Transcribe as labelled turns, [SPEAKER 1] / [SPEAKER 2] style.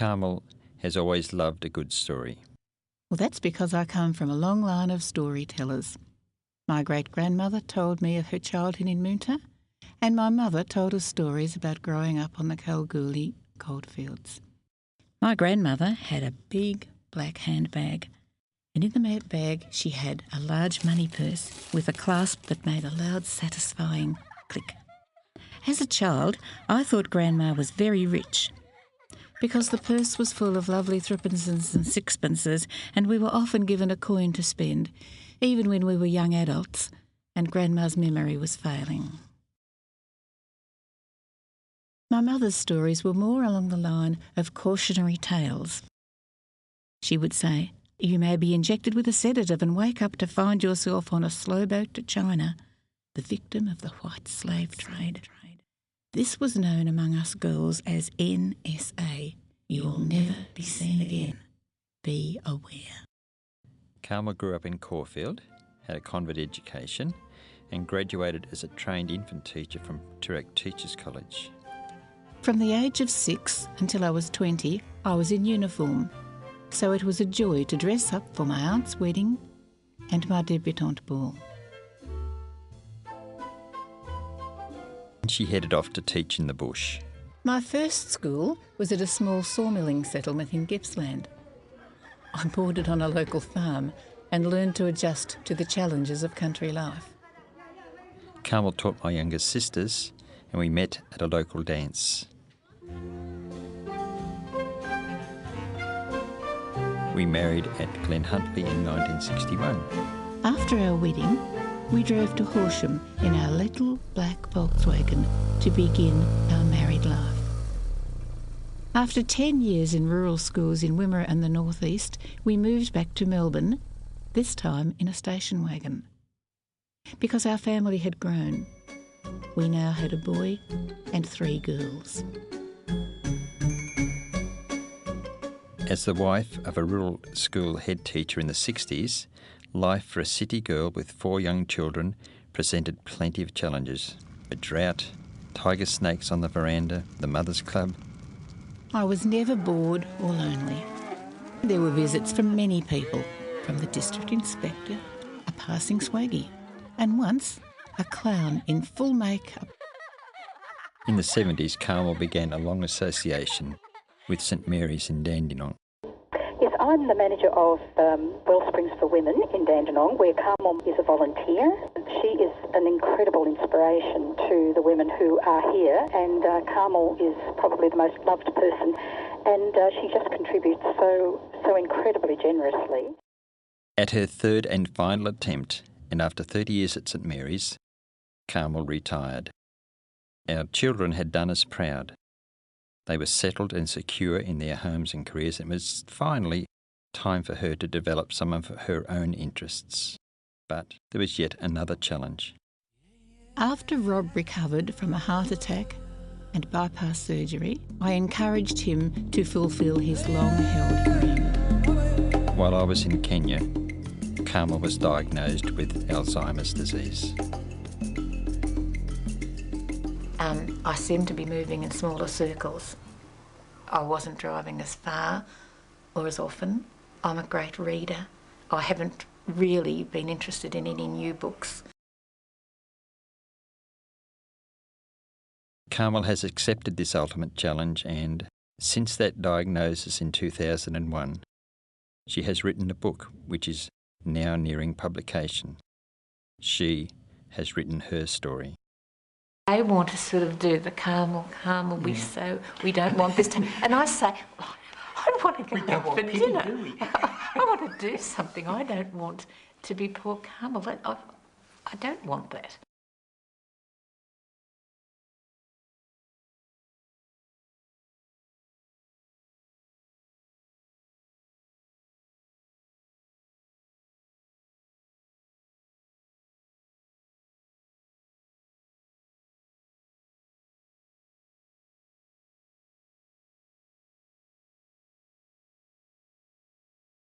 [SPEAKER 1] Carmel has always loved a good story.
[SPEAKER 2] Well, that's because I come from a long line of storytellers. My great-grandmother told me of her childhood in Moonta, and my mother told us stories about growing up on the Kalgoorlie goldfields. My grandmother had a big black handbag, and in the bag she had a large money purse with a clasp that made a loud, satisfying click. As a child, I thought Grandma was very rich because the purse was full of lovely threepences and sixpences, and we were often given a coin to spend, even when we were young adults, and Grandma's memory was failing. My mother's stories were more along the line of cautionary tales. She would say, "You may be injected with a sedative and wake up to find yourself on a slow boat to China, the victim of the white slave trade." This was known among us girls as NSA. You'll never be seen again. Be aware.
[SPEAKER 1] Carmel grew up in Caulfield, had a convent education, and graduated as a trained infant teacher from Toorak Teachers College.
[SPEAKER 2] From the age of 6 until I was 20, I was in uniform, so it was a joy to dress up for my aunt's wedding and my debutante ball.
[SPEAKER 1] She headed off to teach in the bush.
[SPEAKER 2] My first school was at a small sawmilling settlement in Gippsland. I boarded on a local farm and learned to adjust to the challenges of country life.
[SPEAKER 1] Carmel taught my younger sisters, and we met at a local dance. We married at Glen Huntly in 1961.
[SPEAKER 2] After our wedding, we drove to Horsham in our little black Volkswagen to begin our married life. After 10 years in rural schools in Wimmera and the northeast, we moved back to Melbourne, this time in a station wagon. Because our family had grown, we now had a boy and 3 girls.
[SPEAKER 1] As the wife of a rural school head teacher in the 60s, life for a city girl with 4 young children presented plenty of challenges. A drought, tiger snakes on the veranda, the Mothers Club.
[SPEAKER 2] I was never bored or lonely. There were visits from many people, from the district inspector, a passing swaggy, and once a clown in full makeup.
[SPEAKER 1] In the 70s, Carmel began a long association with St Mary's in Dandenong.
[SPEAKER 3] Yes, I'm the manager of Wellsprings for Women in Dandenong, where Carmel is a volunteer. She is an incredible inspiration to the women who are here, and Carmel is probably the most loved person, and she just contributes so incredibly generously.
[SPEAKER 1] At her third and final attempt, and after 30 years at St Mary's, Carmel retired. Our children had done us proud. They were settled and secure in their homes and careers, and it was finally time for her to develop some of her own interests. But there was yet another challenge.
[SPEAKER 2] After Rob recovered from a heart attack and bypass surgery, I encouraged him to fulfil his long-held dream.
[SPEAKER 1] While I was in Kenya, Carmel was diagnosed with Alzheimer's disease.
[SPEAKER 2] I seemed to be moving in smaller circles. I wasn't driving as far or as often. I'm a great reader. I haven't really been interested in any new books.
[SPEAKER 1] Carmel has accepted this ultimate challenge, and since that diagnosis in 2001, she has written a book which is now nearing publication. She has written her story.
[SPEAKER 2] They want to sort of do the Carmel, we don't want this to... And I say, I want to go out for dinner. I want to do something. I don't want to be poor Carmel. I don't want that.